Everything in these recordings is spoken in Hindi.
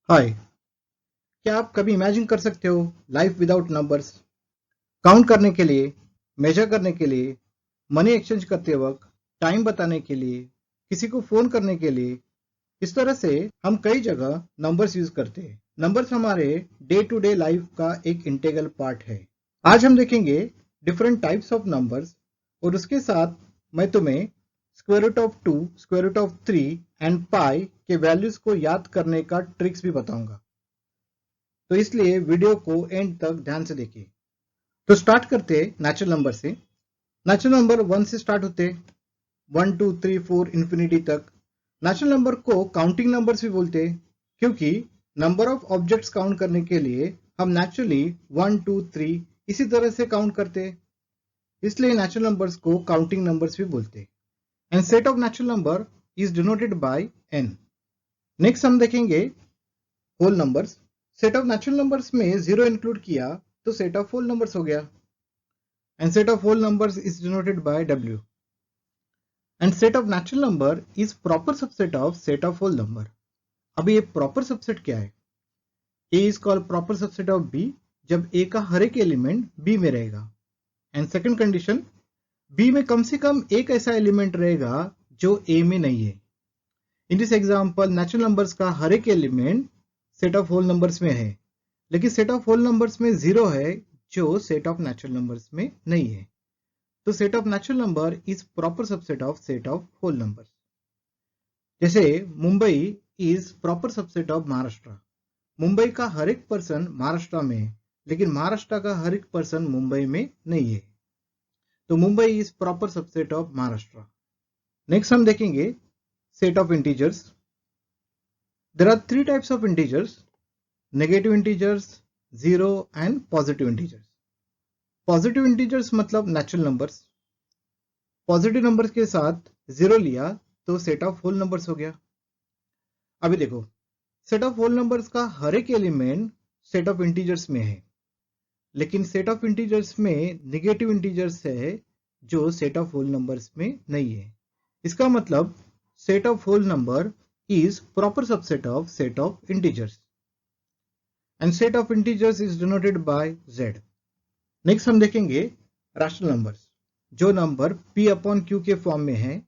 हाय। क्या आप कभी इमेजिन कर सकते हो लाइफ विदाउट नंबर्स? काउंट करने के लिए, मेजर करने के लिए, मनी एक्सचेंज करते वक्त, टाइम बताने के लिए, किसी को फोन करने के लिए। इस तरह से हम कई जगह नंबर्स यूज करते हैं। नंबर्स हमारे डे टू डे लाइफ का एक इंटीग्रल पार्ट है। आज हम देखेंगे डिफरेंट टाइप्स ऑफ नंबर्स और उसके साथ मैं तुम्हें square root of 2, square root of 3 and pi के वैल्यूज को याद करने का ट्रिक्स भी बताऊंगा। तो इसलिए वीडियो को एंड तक ध्यान से देखिए। तो स्टार्ट करते नेचुरल नंबर से। नेचुरल नंबर 1 से स्टार्ट होते, 1 2 3 4 इंफिनिटी तक। नेचुरल नंबर को काउंटिंग नंबर्स भी बोलते हैं, क्योंकि नंबर ऑफ ऑब्जेक्ट्स काउंट करने के लिए हम नेचुरली 1 2 3 इसी तरह से काउंट करते हैं, इसलिए नेचुरल नंबर्स को काउंटिंग नंबर्स भी बोलते हैं। And set of natural number is denoted by n। Next हम देखेंगे whole numbers. Set of natural numbers में जीरो इंक्लूड किया तो सेट ऑफ होल नंबर्स हो गया। And set of whole numbers is denoted by w। And set of natural number is proper subset of set of whole number. अभी ये प्रॉपर सबसेट क्या है? a is called proper subset of b जब a का हर एक एलिमेंट b में रहेगा। एंड सेकंड कंडीशन, b में कम से कम एक ऐसा एलिमेंट रहेगा जो a में नहीं है। In this example natural numbers का हर एक element set of whole numbers में है, लेकिन सेट ऑफ होल नंबर्स में जीरो है जो सेट ऑफ नेचुरल नंबर्स में नहीं है। तो set of natural number is proper subset of set of whole numbers. जैसे Mumbai is proper subset of Maharashtra. Mumbai का हर एक पर्सन महाराष्ट्र में है, लेकिन महाराष्ट्र का हर एक पर्सन मुंबई में नहीं है। तो Mumbai is proper subset of Maharashtra. Next हम देखेंगे set of integers. There are three types of integers: negative integers, zero and positive integers. Positive integers मतलब नेचुरल नंबर्स। पॉजिटिव नंबर्स के साथ जीरो लिया तो सेट ऑफ होल नंबर्स हो गया। अभी देखो, सेट ऑफ होल नंबर्स का हर एक एलिमेंट सेट ऑफ इंटीजर्स में है, लेकिन सेट ऑफ इंटीजर्स में नेगेटिव इंटीजर्स है जो सेट ऑफ होल नंबर्स में नहीं है। इसका मतलब set of whole number is proper subset of set of integers and set of integers is denoted by z। Next हम देखेंगे रैशनल नंबर्स। जो नंबर p अपॉन q के फॉर्म में है,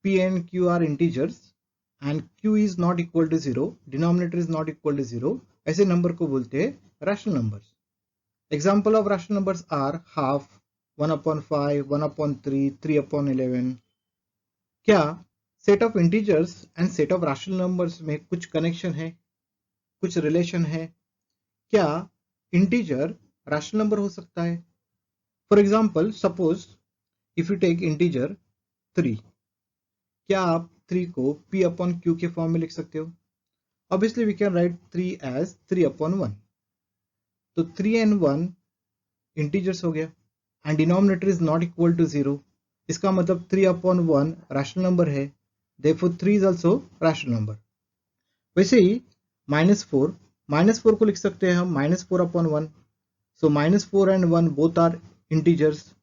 p and q are integers and q is not equal to zero, denominator is not equal to zero, ऐसे नंबर को बोलते हैं rational numbers. Example of rational numbers are half, 1/5, 1/3, 3/11। क्या set of integers and set of rational numbers में कुछ कनेक्शन है, कुछ रिलेशन है? क्या इंटीजर रैशनल नंबर हो सकता है? For example, suppose if you take integer 3, क्या आप 3 को p अपॉन q के फॉर्म में लिख सकते हो? Obviously we can write 3 as 3/1। तो 3 and 1 इंटीजर्स हो गया and denominator is not equal to zero. इसका मतलब 3/1 रैशनल नंबर है, therefore 3 is also rational number. वैसे ही -4 को लिख सकते हैं हम -4/1। सो -4 and 1 both are integers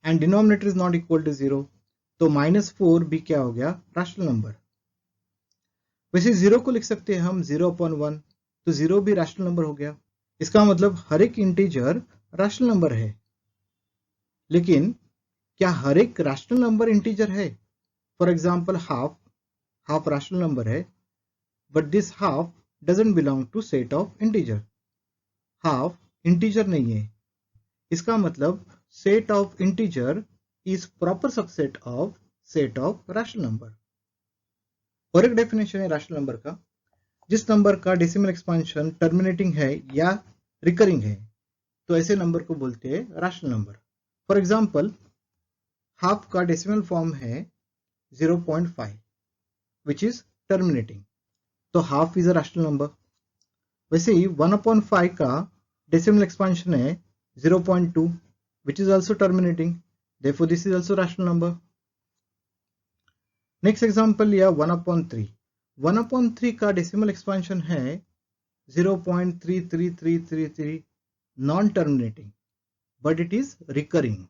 and denominator is not equal to 0, तो -4 भी क्या हो गया? Rational number. वैसे 0 को लिख सकते हैं हम 0/1, तो 0 भी रैशनल नंबर हो गया। इसका मतलब हर एक इंटीजर रैशनल नंबर है। लेकिन क्या हर एक रैशनल नंबर इंटीजर है? For example half rational number है, but this half doesn't belong to set of integer. Half integer नहीं है। इसका मतलब set of integer is proper subset of set of rational number. और एक डेफिनेशन है रैशनल नंबर का, जिस नंबर का डेसिमल एक्सपेंशन टर्मिनेटिंग है या रिकरिंग है, तो ऐसे नंबर को बोलते हैं rational number. For example, half का डेसिमल फॉर्म है 0.5 विच इज टर्मिनेटिंग, तो half is a rational number. वैसे ही 1/5 का डेसिमल एक्सपेंशन है 0.2 which is also terminating, therefore this is also rational number. Next example लिया 1/3। 1/3 का डेसिमल एक्सपेंशन है 0.33333, non terminating, but it is recurring.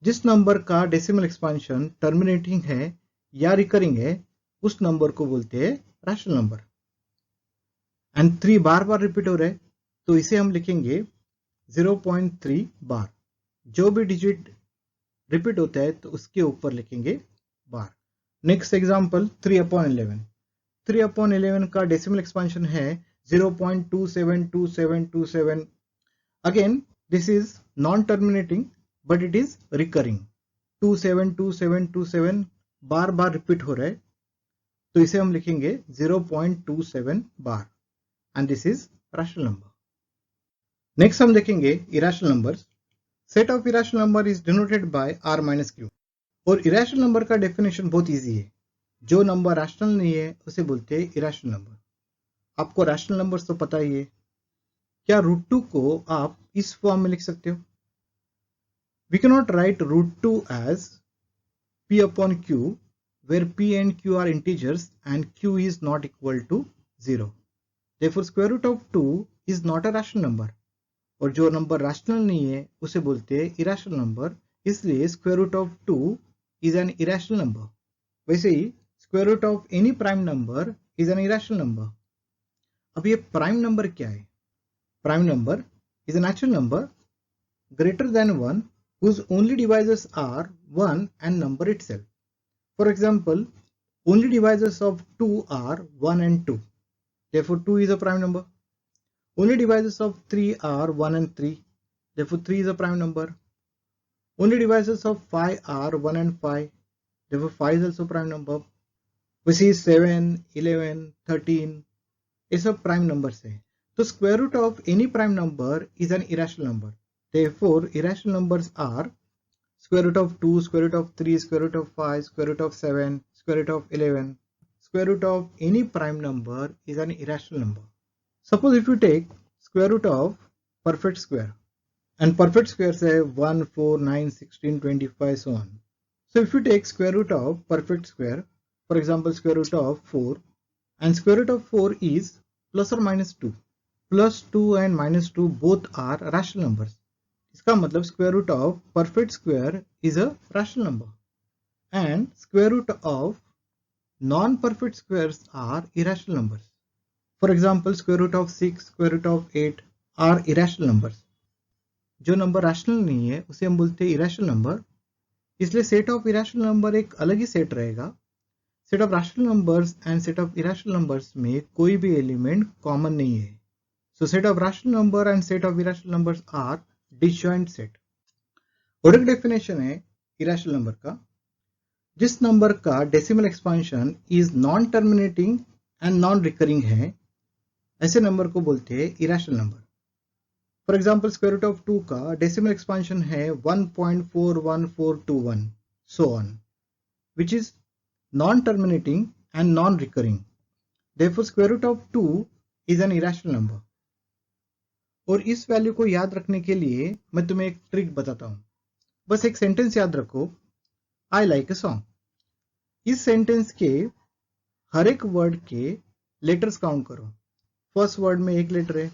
जिस नंबर का डेसिमल एक्सपेंशन टर्मिनेटिंग है या रिकरिंग है, उस नंबर को बोलते हैं रैशनल नंबर। एंड 3 बार बार रिपीट हो रहा है, तो इसे हम लिखेंगे 0.3 बार। जो भी डिजिट रिपीट होता है तो उसके ऊपर लिखेंगे बार। Next example 3/11। 3/11 का डेसिमल एक्सपांशन है 0.272727। Again this is non terminating but it is recurring. 272727 बार बार रिपीट हो रहा है, तो इसे हम लिखेंगे 0.27 bar and this is rational number. Next हम देखेंगे irrational numbers. Set of irrational number is denoted by r minus Q. और इरेशनल नंबर का डेफिनेशन बहुत इजी है। जो नंबर रैशनल नहीं है उसे बोलते हैं इरेशनल नंबर। आपको रैशनल नंबर्स तो पता ही है। क्या √2 को आप इस फॉर्म में लिख सकते हो? We can not write √2 as p upon q where p and q are integers and q is not equal to 0. Therefore square root of 2 is not a rational number. और जो नंबर रैशनल नहीं है उसे बोलते हैं इरेशनल नंबर, इसलिए square root of 2 is an irrational number. वैसे ही square root of any prime number is an irrational number. अब ये प्राइम नंबर क्या है? Prime number is a natural number greater than 1 whose only divisors are 1 and number itself. For example, only divisors of 2 are 1 and 2. Therefore 2 is a prime number. Only divisors of 3 are 1 and 3. Therefore 3 is a prime number. Only divisors of 5 are 1 and 5. Therefore 5 is also prime number. We see 7, 11, 13. ये सब प्राइम नंबर्स है। तो square root of any prime number is an irrational number. Therefore irrational numbers are square root of 2, square root of 3, square root of 5, square root of 7, square root of 11. Square root of any prime number is an irrational number. Suppose if you take square root of perfect square, and perfect squares say 1, 4, 9, 16, 25, so on. So if you take square root of perfect square, for example square root of 4, and square root of 4 is plus or minus 2. Plus 2 and minus 2 both are rational numbers. इसका मतलब square root of perfect square is a rational number and square root of non perfect squares are irrational numbers. For example square root of 6, square root of 8 are irrational numbers. जो नंबर रैशनल नहीं है उसे हम बोलते हैं इरेशनल नंबर, इसलिए सेट ऑफ इरेशनल नंबर एक अलग ही सेट रहेगा। Set of rational numbers and set of irrational numbers में कोई भी एलिमेंट कॉमन नहीं है। So set of rational number and set of irrational numbers are disjoint set. और एक डेफिनेशन है इरेशनल नंबर का, जिस नंबर का decimal expansion is non terminating and non recurring है, ऐसे नंबर को बोलते हैं irrational number. For example square root of 2 का डेसिमल एक्सपांशन है 1.41421 so on, which is non terminating and non recurring. Therefore square root of 2 is an irrational number. और इस वैल्यू को याद रखने के लिए मैं तुम्हें एक ट्रिक बताता हूं। बस एक सेंटेंस याद रखो, आई लाइक अ सॉन्ग। इस सेंटेंस के हर एक वर्ड के लेटर्स काउंट करो। फर्स्ट वर्ड में 1 लेटर है,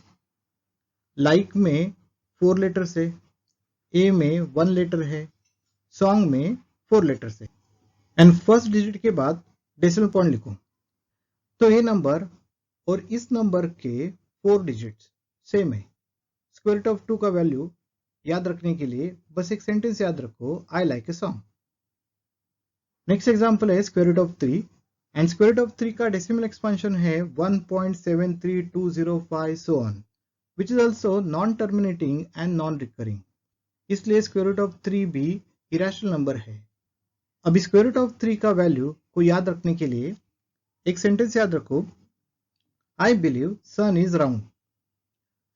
लाइक में 4 लेटर्स है, ए में 1 लेटर है, सॉन्ग में 4 लेटर्स है एंड फर्स्ट डिजिट के बाद डेसिमल पॉइंट लिखो। तो ये नंबर और इस नंबर के 4 डिजिट्स सेम है। स्क्वायर रूट ऑफ 2 का वैल्यू याद रखने के लिए बस एक सेंटेंस याद रखो, I like a song. Next example है square root of 3 and square root of 3 का डेसिमल एक्सपांशन है 1.73205 so on, which is also non terminating and non recurring, इसलिए स्क्वायर रूट ऑफ 3 भी इरेशनल नंबर है। अभी स्क्वायर रूट ऑफ 3 का वैल्यू को याद रखने के लिए एक सेंटेंस याद रखो, I believe sun is round.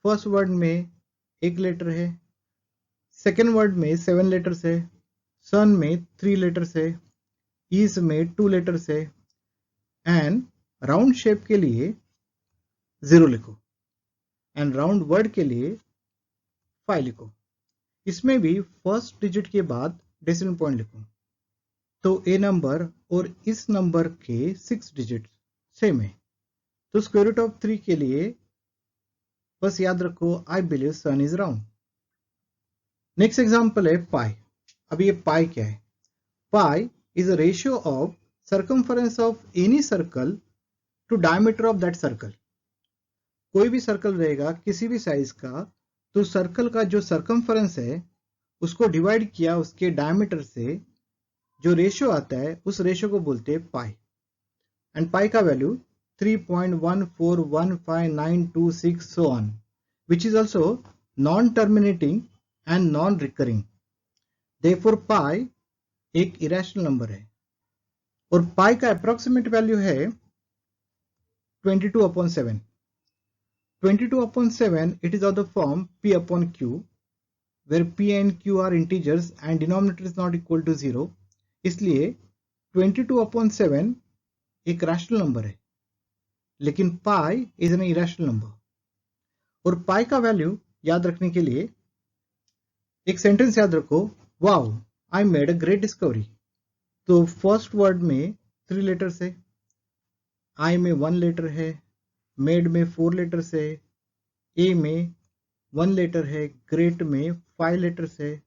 First word में 1 लेटर है, सेकेंड वर्ड में 7 लेटर्स है, सन में 3 लेटर्स है, ईज में 2 लेटर्स है एंड राउंड शेप के लिए 0 लिखो एंड राउंड वर्ड के लिए 5 लिखो। इसमें भी फर्स्ट डिजिट के बाद डेसिमल पॉइंट लिखो। तो ए नंबर और इस नंबर के 6 डिजिट सेम है। तो स्क्वायर रूट ऑफ 3 के लिए बस याद रखो, I believe sun is round. Next example है पाई। अब ये पाई क्या है? पाई is a ratio of circumference of any circle to diameter of that circle. कोई भी सर्कल रहेगा किसी भी साइज का, तो सर्कल का जो सरकमफेरेंस है उसको डिवाइड किया उसके डायमीटर से, जो रेशियो आता है उस रेशियो को बोलते हैं पाई। एंड पाई का value 3.1415926 so on, which is also non-terminating and non-recurring. Therefore पाई एक इरेशनल नंबर है और पाई का अप्रोक्सीमेट वैल्यू है 22/7. 22/7 it is of the form p upon q, where p and q are integers and denominator is not equal to 0. इसलिए 22/7 एक रैशनल नंबर है, लेकिन pi is an irrational number. और पाई का वैल्यू याद रखने के लिए एक सेंटेंस याद रखो, wow I made a great discovery. तो फर्स्ट वर्ड में 3 लेटर्स है, आई में 1 लेटर है, मेड में 4 लेटर्स है, ए में 1 लेटर है, ग्रेट में 5 लेटर्स है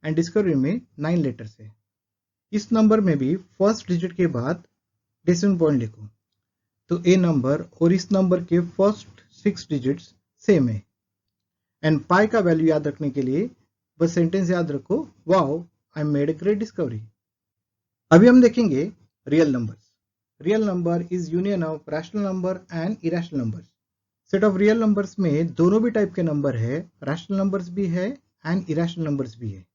एंड डिस्कवरी में 9 लेटर्स है। इस नंबर में भी फर्स्ट डिजिट के बाद डेसिमल पॉइंट लिखो, तो ए नंबर और इस नंबर के फर्स्ट 6 डिजिट्स सेम है। एंड पाई का वैल्यू याद रखने के लिए बस सेंटेंस याद रखो, wow I made a great discovery. अभी हम देखेंगे real numbers. Real number is union of rational number and irrational numbers. Set of real numbers में दोनों भी टाइप के नंबर है, रैशनल नंबर्स भी है एंड इरेशनल नंबर्स भी है।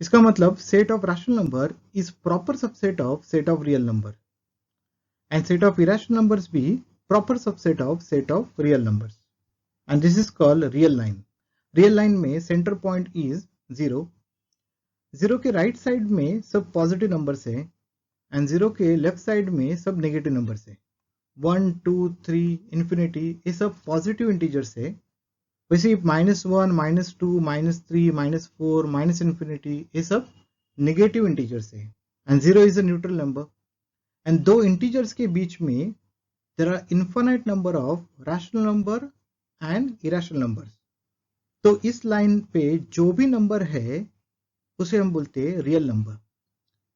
इसका मतलब set of rational number is proper subset of set of real number and set of irrational numbers be proper subset of set of real numbers, and this is called real line. Real line में center point is 0. 0 के राइट साइड में सब पॉजिटिव नंबर्स है एंड 0 के लेफ्ट साइड में सब नेगेटिव नंबर्स है। 1 2 3 इन्फिनिटी ये सब पॉजिटिव इंटीजर्स है, वैसे -1 -2 -3 -4 माइनस इन्फिनिटी ये सब नेगेटिव इंटीजर्स है and 0 is a neutral number. And दो इंटीजर्स के बीच में there are infinite number of rational number and irrational numbers. तो इस लाइन पे जो भी नंबर है उसे हम बोलते हैं रियल नंबर।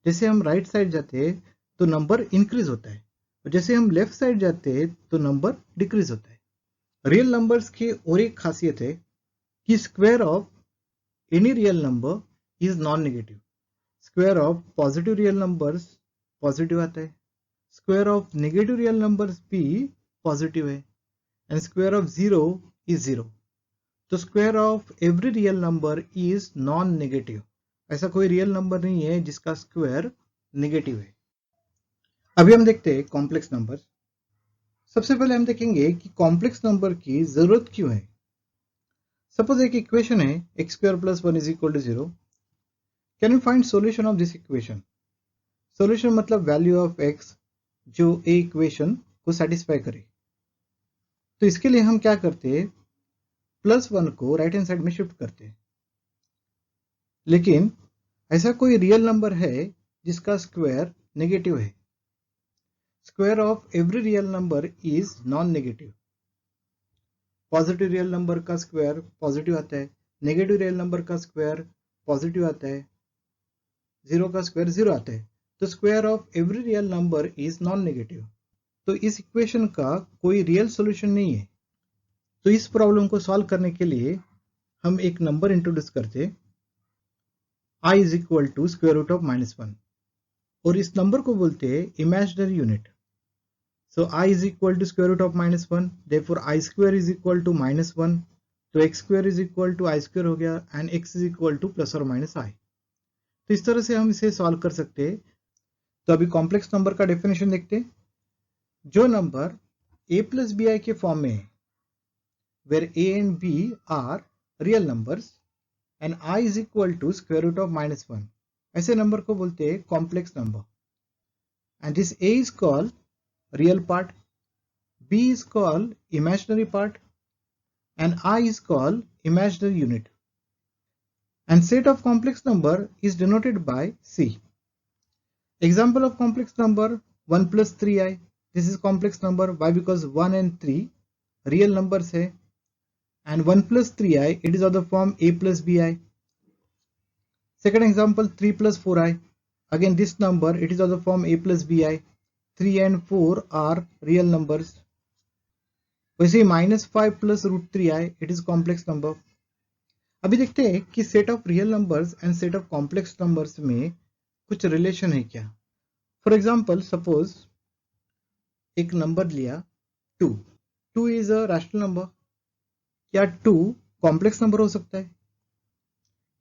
जैसे हम राइट साइड जाते हैं तो नंबर इंक्रीज होता है और जैसे हम लेफ्ट साइड जाते हैं तो नंबर डिक्रीज होता है। रियल नंबर्स की और एक खासियत है कि square of any real number is non negative. Square of positive real numbers positive आता है, square of negative real numbers भी पॉजिटिव है एंड स्क्वायर ऑफ 0 इज 0। तो square of every real number is non negative. ऐसा कोई रियल नंबर नहीं है जिसका स्क्वायर नेगेटिव है। अभी हम देखते हैं कॉम्प्लेक्स नंबर। सबसे पहले हम देखेंगे कि कॉम्प्लेक्स नंबर की जरूरत क्यों है। सपोज एक इक्वेशन है x² + 1 = 0। Can you find solution of this equation. Solution मतलब वैल्यू ऑफ x जो ए इक्वेशन को सेटिस्फाई करे। तो इसके लिए हम क्या करते हैं, +1 को राइट हैंड साइड में शिफ्ट करते हैं। लेकिन ऐसा कोई रियल नंबर है जिसका स्क्वायर नेगेटिव है। Square of every real number is non negative. Positive real number का स्क्वायर पॉजिटिव आता है, नेगेटिव रियल नंबर का स्क्वायर पॉजिटिव आता है, 0 का स्क्वायर 0 आता है। तो square of every real number is non negative. तो इस इक्वेशन का कोई रियल सॉल्यूशन नहीं है। तो इस प्रॉब्लम को सॉल्व करने के लिए हम एक नंबर इंट्रोड्यूस करते हैं, i = √(-1) और इस नंबर को बोलते हैं imaginary unit. So i = √(-1), therefore i² = -1, तो x² = i² हो गया एंड x = ±i। तो इस तरह से हम इसे सॉल्व कर सकते हैं। तो अभी कॉम्प्लेक्स नंबर का डेफिनेशन देखते हैं। जो नंबर a + bi के फॉर्म में है, where a and b are real numbers and I is equal to √(-1), ऐसे नंबर को बोलते हैं complex number. And this a is called real part, b is called imaginary part and I is called imaginary unit. And set of complex number is denoted by C. Example of complex number 1 + 3i. This is complex number. Why? Because 1 and 3 real numbers है and 1 + 3i it is of the form a + bi. Second example 3 + 4i. Again this number it is of the form a + bi. 3 and 4 are real numbers. वैसे ही -5 प्लस √3 आए, इट इज कॉम्प्लेक्स नंबर। अभी देखते हैं कि set of real numbers and set of complex numbers में कुछ रिलेशन है क्या। फॉर एग्जाम्पल, सपोज एक नंबर लिया 2। 2 इज अ रैशनल नंबर। क्या 2 कॉम्प्लेक्स नंबर हो सकता है?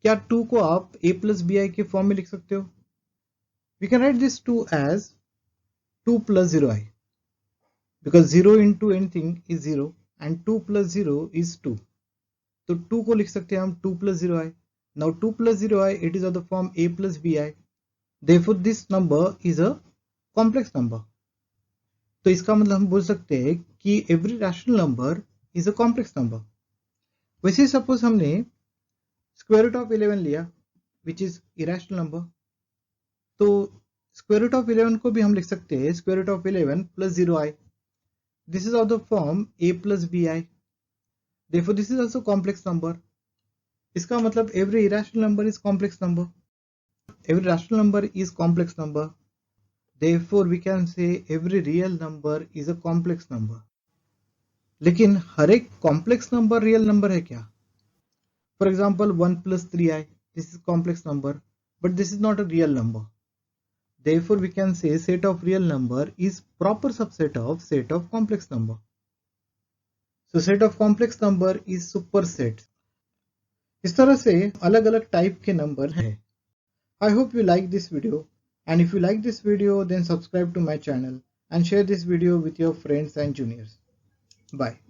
क्या 2 को आप a+bi के फॉर्म में लिख सकते हो? We can write this 2 as 2 + 0i, because 0 into anything is 0 and 2 + 0 is 2. तो 2 को लिख सकते हैं हम 2 + 0i. Now 2 + 0i, it is of the form a+bi. Therefore this number is a complex number. तो इसका मतलब हम बोल सकते हैं कि every rational number is a complex number. वैसे सपोज हमने स्क्वायर रूट ऑफ 11 लिया which is irrational number, तो स्क्वायर रूट ऑफ 11 को भी हम लिख सकते हैं square root of 11 + 0i. This is of the form a+bi. Therefore this is also complex number. इसका मतलब every irrational number is complex number. Every rational number is complex number. Therefore we can say every real number is a complex number. लेकिन हर एक complex number real number है क्या? For example, 1 + 3i, this is complex number, but this is not a real number. Therefore we can say set of real number is proper subset of set of complex number. So set of complex number is superset. इस तरह से अलग अलग टाइप के नंबर हैं। I hope you like this video, and if you like this video then subscribe to my channel and share this video with your friends and juniors. Bye.